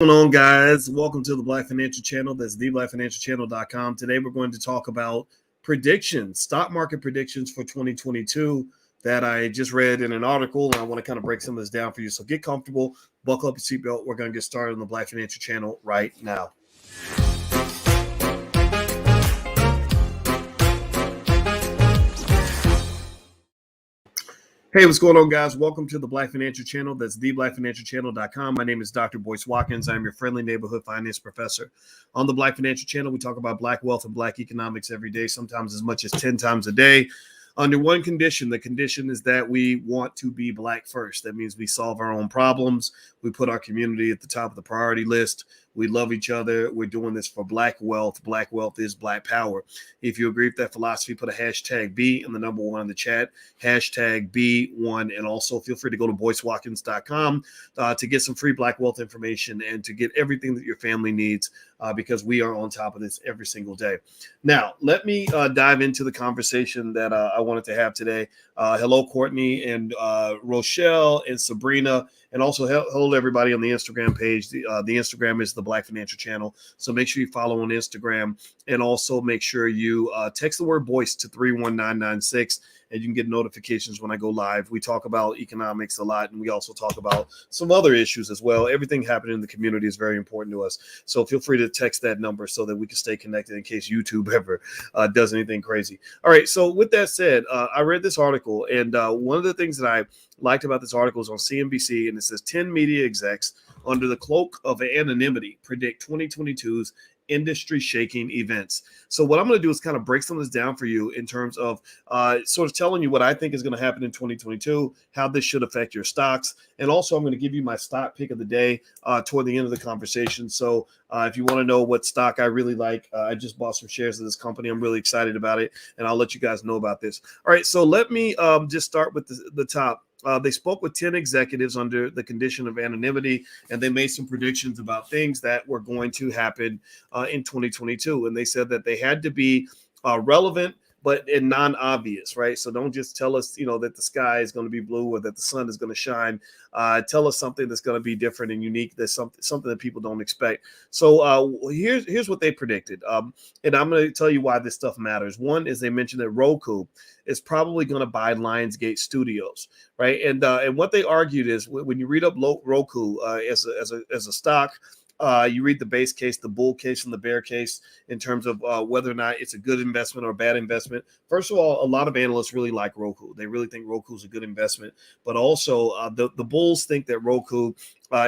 What's going on, guys? Welcome to the Black Financial Channel. That's theblackfinancialchannel.com. Today we're going to talk about predictions, stock market predictions for 2022 that I just read in an article, and I want to kind of break some of this down for you. So get comfortable, buckle up your seatbelt. We're going to get started on the Black Financial Channel right now. Hey, what's going on, guys? Welcome to the Black Financial Channel. That's theblackfinancialchannel.com. My name is Dr. Boyce Watkins. I'm your friendly neighborhood finance professor. On the Black Financial Channel, we talk about Black wealth and Black economics every day, sometimes as much as 10 times a day. Under one condition, the condition is that we want to be Black first. That means we solve our own problems. We put our community at the top of the priority list. We love each other. We're doing this for Black wealth. Black wealth is Black power. If you agree with that philosophy, put a hashtag B and the number one in the chat, hashtag B1. And also feel free to go to boycewatkins.com to get some free Black wealth information and to get everything that your family needs because we are on top of this every single day. Now, let me dive into the conversation that I wanted to have today. Hello, Courtney and Rochelle and Sabrina. And also hello everybody on the Instagram page. The Instagram is the Black Financial Channel. So make sure you follow on Instagram and also make sure you text the word Boyce to 31996 and you can get notifications when I go live. We talk about economics a lot, and we also talk about some other issues as well. Everything happening in the community is very important to us. So feel free to text that number so that we can stay connected in case YouTube ever does anything crazy. All right. So with that said, I read this article, and one of the things that I liked about this article is on CNBC, and it says 10 media execs under the cloak of anonymity predict 2022's industry shaking events. So what I'm going to do is kind of break some of this down for you in terms of sort of telling you what I think is going to happen in 2022, how this should affect your stocks. And also I'm going to give you my stock pick of the day toward the end of the conversation. So if you want to know what stock I really like, I just bought some shares of this company. I'm really excited about it, and I'll let you guys know about this. All right, so let me just start with the top. They spoke with 10 executives under the condition of anonymity, and they made some predictions about things that were going to happen in 2022. And they said that they had to be relevant, but non-obvious, right? So don't just tell us, that the sky is going to be blue or that the sun is going to shine. Tell us something that's going to be different and unique. That's something that people don't expect. So here's what they predicted. And I'm going to tell you why this stuff matters. One is they mentioned that Roku is probably going to buy Lionsgate Studios, right? And what they argued is when you read up Roku as a stock, you read the base case, the bull case, and the bear case in terms of whether or not it's a good investment or a bad investment. First of all, a lot of analysts really like Roku. They really think Roku is a good investment. But also, the bulls think that Roku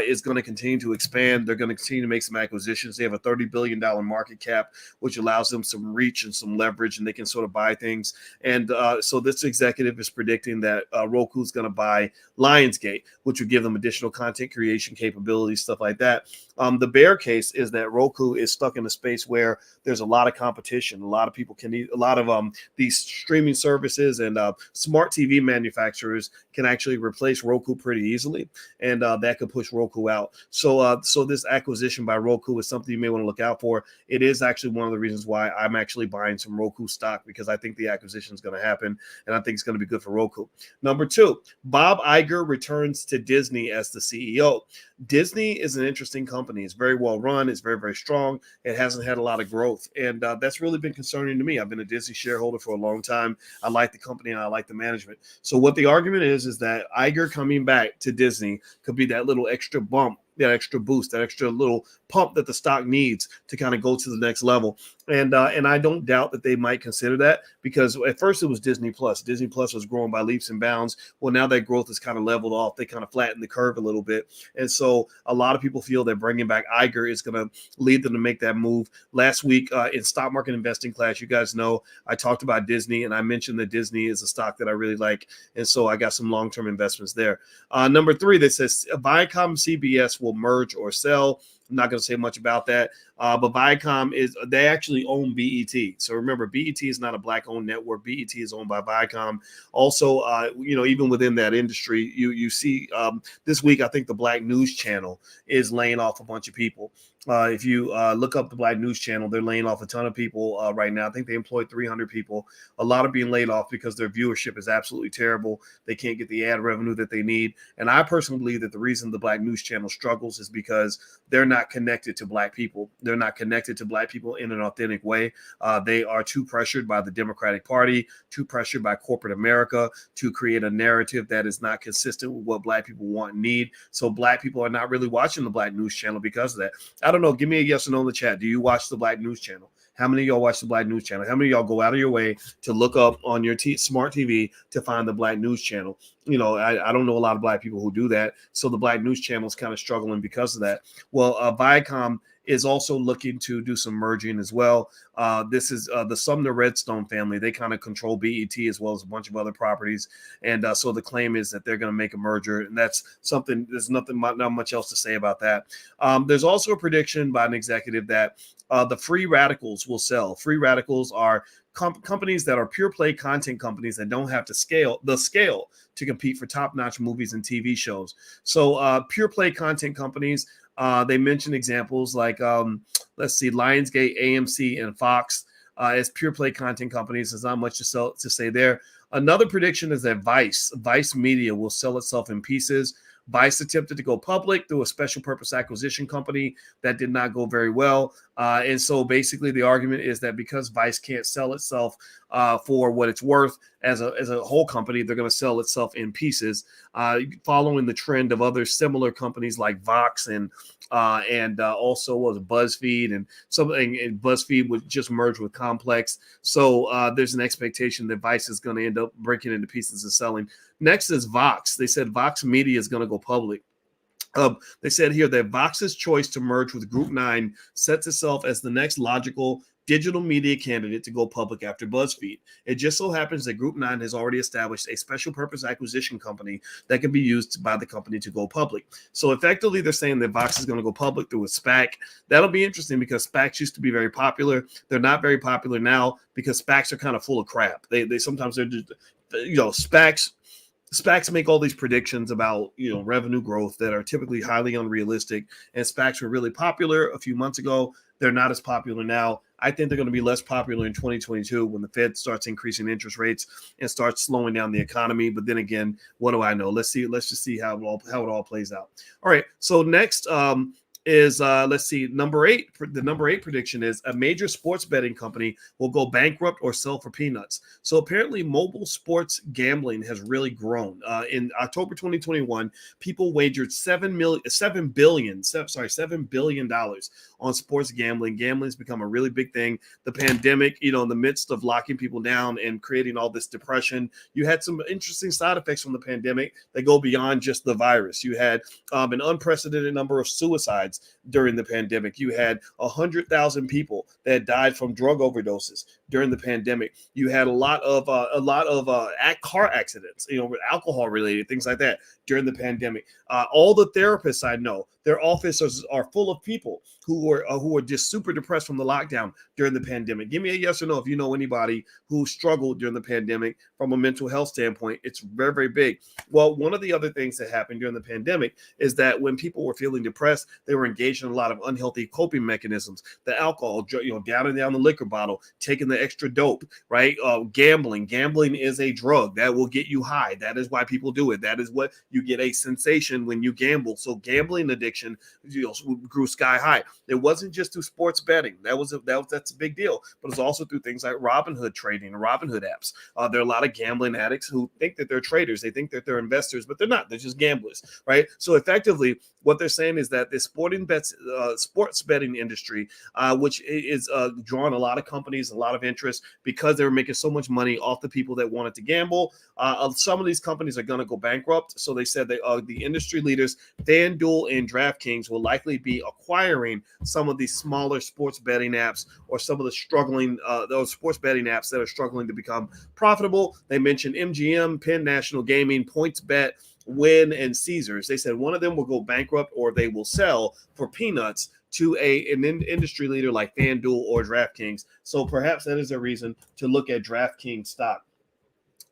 is going to continue to expand. They're going to continue to make some acquisitions. They have a $30 billion market cap, which allows them some reach and some leverage, and they can sort of buy things. And so this executive is predicting that Roku is going to buy Lionsgate, which would give them additional content creation capabilities, stuff like that. The bear case is that Roku is stuck in a space where there's a lot of competition. A lot of people can need a lot of these streaming services, and smart TV manufacturers can actually replace Roku pretty easily, and that could push Roku out. So this acquisition by Roku is something you may want to look out for. It is actually one of the reasons why I'm actually buying some Roku stock, because I think the acquisition is going to happen, and I think it's going to be good for Roku. Number two, Bob Iger returns to Disney as the CEO. Disney is an interesting company. It's very well run. It's very, very strong. It hasn't had a lot of growth, and that's really been concerning to me. I've been a Disney shareholder for a long time. I like the company and I like the management. So what the argument is that Iger coming back to Disney could be that little extra bump, that extra boost, that extra little pump that the stock needs to kind of go to the next level. And I don't doubt that they might consider that, because at first it was Disney Plus. Disney Plus was growing by leaps and bounds. Well, now that growth is kind of leveled off. They kind of flattened the curve a little bit. And so a lot of people feel that bringing back Iger is going to lead them to make that move. Last week in stock market investing class, you guys know I talked about Disney, and I mentioned that Disney is a stock that I really like. And so I got some long-term investments there. Number three, that says Viacom CBS will merge or sell. I'm not going to say much about that, but Viacom they actually own BET. So remember, BET is not a Black-owned network. BET is owned by Viacom. Also, even within that industry, you see this week, I think the Black News Channel is laying off a bunch of people. If you look up the Black News Channel, they're laying off a ton of people right now. I think they employ 300 people. A lot are being laid off because their viewership is absolutely terrible. They can't get the ad revenue that they need. And I personally believe that the reason the Black News Channel struggles is because they're not not connected to Black people. They're not connected to Black people in an authentic way. They are too pressured by the Democratic Party, too pressured by corporate America to create a narrative that is not consistent with what Black people want and need. So Black people are not really watching the Black news channel because of that. I don't know. Give me a yes or no in the chat. Do you watch the Black news channel? How many of y'all watch the Black news channel? How many of y'all go out of your way to look up on your smart TV to find the Black news channel? You know, I don't know a lot of Black people who do that. So the Black news channel is kind of struggling because of that. Well, Viacom is also looking to do some merging as well. This is the Sumner Redstone family. They kind of control BET as well as a bunch of other properties. And so the claim is that they're going to make a merger. And that's something, there's not much else to say about that. There's also a prediction by an executive that the free radicals will sell. Free radicals are companies that are pure play content companies that don't have to scale to compete for top-notch movies and TV shows. So pure play content companies, they mentioned examples like, let's see, Lionsgate, AMC, and Fox as pure play content companies. There's not much to say there. Another prediction is that Vice Media will sell itself in pieces. Vice attempted to go public through a special purpose acquisition company that did not go very well. And so basically the argument is that because Vice can't sell itself for what it's worth as a whole company, they're going to sell itself in pieces, following the trend of other similar companies like Vox and also was BuzzFeed and something. And BuzzFeed would just merge with Complex. So there's an expectation that Vice is going to end up breaking into pieces and selling. Next is Vox. They said Vox Media is going to go public. They said here that Vox's choice to merge with Group 9 sets itself as the next logical digital media candidate to go public after BuzzFeed. It just so happens that Group 9 has already established a special purpose acquisition company that can be used by the company to go public. So effectively, they're saying that Vox is going to go public through a SPAC. That'll be interesting because SPACs used to be very popular. They're not very popular now because SPACs are kind of full of crap. They sometimes they're just, SPACs make all these predictions about, revenue growth that are typically highly unrealistic. And SPACs were really popular a few months ago. They're not as popular now. I think they're going to be less popular in 2022 when the Fed starts increasing interest rates and starts slowing down the economy. But then again, what do I know? Let's just see how it all plays out. All right. So next is let's see, number 8. The number 8 prediction is a major sports betting company will go bankrupt or sell for peanuts. So apparently mobile sports gambling has really grown. In October 2021, people wagered $7 billion on sports gambling. Gambling's become a really big thing. The pandemic, in the midst of locking people down and creating all this depression, you had some interesting side effects from the pandemic that go beyond just the virus. You had an unprecedented number of suicides during the pandemic. You had 100,000 people that died from drug overdoses during the pandemic. You had a lot of car accidents, with alcohol related things like that during the pandemic. All the therapists I know, their offices are full of people who were just super depressed from the lockdown during the pandemic. Give me a yes or no if you know anybody who struggled during the pandemic from a mental health standpoint. It's very, very big. Well, one of the other things that happened during the pandemic is that when people were feeling depressed, they were engaged in a lot of unhealthy coping mechanisms. The alcohol, downing down the liquor bottle, taking the extra dope, right? Gambling is a drug that will get you high. That is why people do it. That is what you get a sensation when you gamble. So gambling addiction grew sky high. It wasn't just through sports betting. That's a big deal, but it's also through things like Robinhood trading and Robinhood apps. There are a lot of gambling addicts who think that they're traders. They think that they're investors, but they're not. They're just gamblers, right? So effectively, what they're saying is that the sports betting industry, which is drawing a lot of companies, a lot of interest because they were making so much money off the people that wanted to gamble. Some of these companies are going to go bankrupt. So they said the industry leaders, FanDuel and DraftKings, will likely be acquiring some of these smaller sports betting apps or some of the those sports betting apps that are struggling to become profitable. They mentioned MGM, Penn National Gaming, PointsBet, Wynn, and Caesars. They said one of them will go bankrupt or they will sell for peanuts to an industry leader like FanDuel or DraftKings. So perhaps that is a reason to look at DraftKings stock.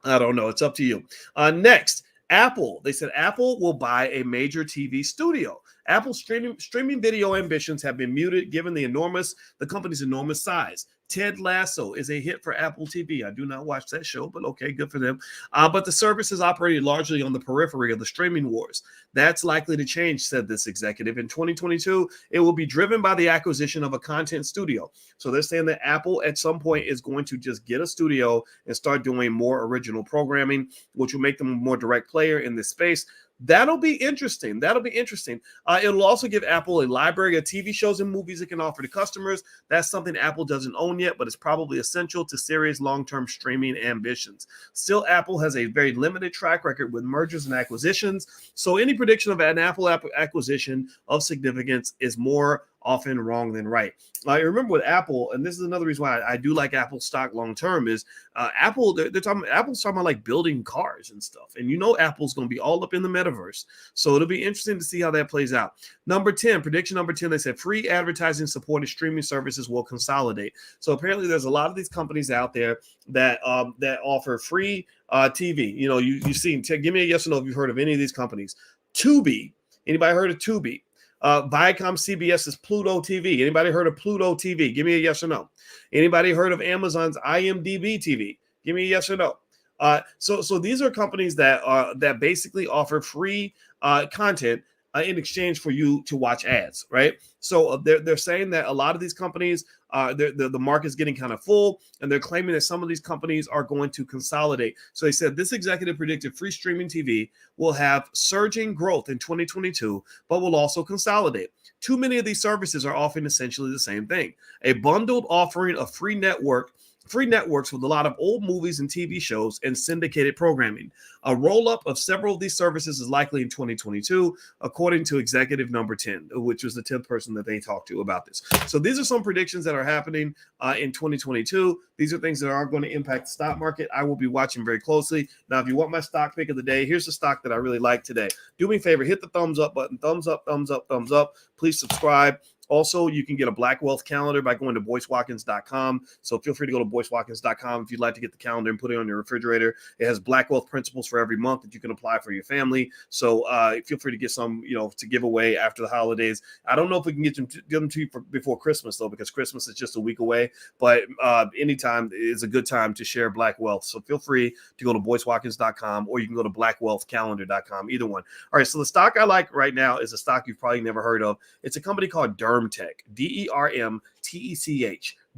I don't know. It's up to you. Next, Apple. They said Apple will buy a major TV studio. Apple's streaming video ambitions have been muted given the company's enormous size. Ted Lasso is a hit for Apple TV. I do not watch that show, but okay, good for them. But the service is operated largely on the periphery of the streaming wars. That's likely to change, said this executive. In 2022, it will be driven by the acquisition of a content studio. So they're saying that Apple at some point is going to just get a studio and start doing more original programming, which will make them a more direct player in this space. That'll be interesting. It'll also give Apple a library of TV shows and movies it can offer to customers. That's something Apple doesn't own yet, but it's probably essential to Siri's long-term streaming ambitions. Still, Apple has a very limited track record with mergers and acquisitions, so any prediction of an Apple acquisition of significance is more often wrong than right. I remember with Apple, and this is another reason why I do like Apple stock long term, is Apple's talking about like building cars and stuff, and Apple's going to be all up in the metaverse, so it'll be interesting to see how that plays out. Prediction number 10, they said free advertising supported streaming services will consolidate. So apparently there's a lot of these companies out there that offer free TV. You've seen. Give me a yes or no if you've heard of any of these companies. Tubi. Anybody heard of Tubi? Viacom CBS's Pluto TV. Anybody heard of Pluto TV? Give me a yes or no. Anybody heard of Amazon's IMDb TV? Give me a yes or no. So these are companies that basically offer free content in exchange for you to watch ads, right? So they're saying that a lot of these companies, the market's getting kind of full, and they're claiming that some of these companies are going to consolidate. So they said this executive predicted free streaming TV will have surging growth in 2022, but will also consolidate. Too many of these services are offering essentially the same thing: a bundled offering of free networks with a lot of old movies and TV shows and syndicated programming. A roll-up of several of these services is likely in 2022, according to executive number 10, which was the 10th person that they talked to about this. So these are some predictions that are happening in 2022. These are things that are going to impact the stock market. I will be watching very closely. Now, if you want my stock pick of the day, here's the stock that I really like today. Do me a favor, hit the thumbs up button. Thumbs up, thumbs up, thumbs up. Please subscribe. Also, you can get a Black Wealth calendar by going to BoyceWatkins.com. So feel free to go to BoyceWatkins.com if you'd like to get the calendar and put it on your refrigerator. It has Black Wealth principles for every month that you can apply for your family. So feel free to get some, to give away after the holidays. I don't know if we can get them to you before Christmas, though, because Christmas is just a week away. But anytime is a good time to share Black Wealth. So feel free to go to BoyceWatkins.com, or you can go to BlackWealthCalendar.com, either one. All right, so the stock I like right now is a stock you've probably never heard of. It's a company called DermTech, DermTech,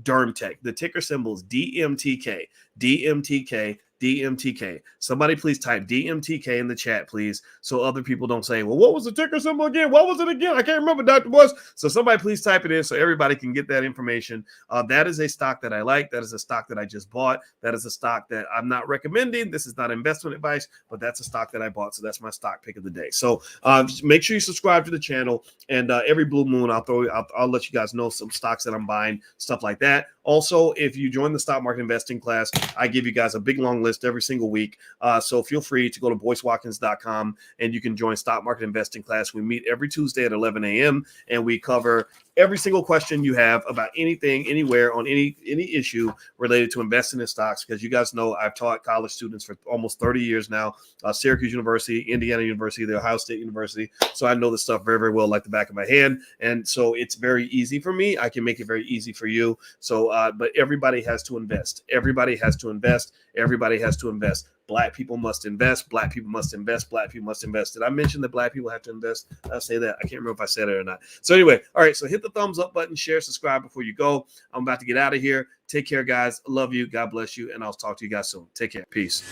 DermTech. The ticker symbol is DMTK, DMTK, DMTK. Somebody please type DMTK in the chat, please, so other people don't say, well, what was the ticker symbol again? What was it again? I can't remember, Dr. Boyce. So somebody please type it in so everybody can get that information. That is a stock that I like. That is a stock that I just bought. That is a stock that I'm not recommending. This is not investment advice, but that's a stock that I bought. So that's my stock pick of the day. So make sure you subscribe to the channel, and every blue moon I'll let you guys know some stocks that I'm buying, stuff like that. Also, if you join the stock market investing class, I give you guys a big long list every single week. So feel free to go to BoyceWatkins.com and you can join stock market investing class. We meet every Tuesday at 11 a.m. and we cover every single question you have about anything, anywhere, on any issue related to investing in stocks. Because you guys know I've taught college students for almost 30 years now, Syracuse University, Indiana University, the Ohio State University. So I know this stuff very, very well, like the back of my hand. And so it's very easy for me. I can make it very easy for you. So, but everybody has to invest. Everybody has to invest. Everybody has to invest. Black people must invest. Black people must invest. Black people must invest. Did I mention that Black people have to invest? I'll say that. I can't remember if I said it or not. So anyway, all right. So hit the thumbs up button, share, subscribe before you go. I'm about to get out of here. Take care, guys. Love you. God bless you. And I'll talk to you guys soon. Take care. Peace.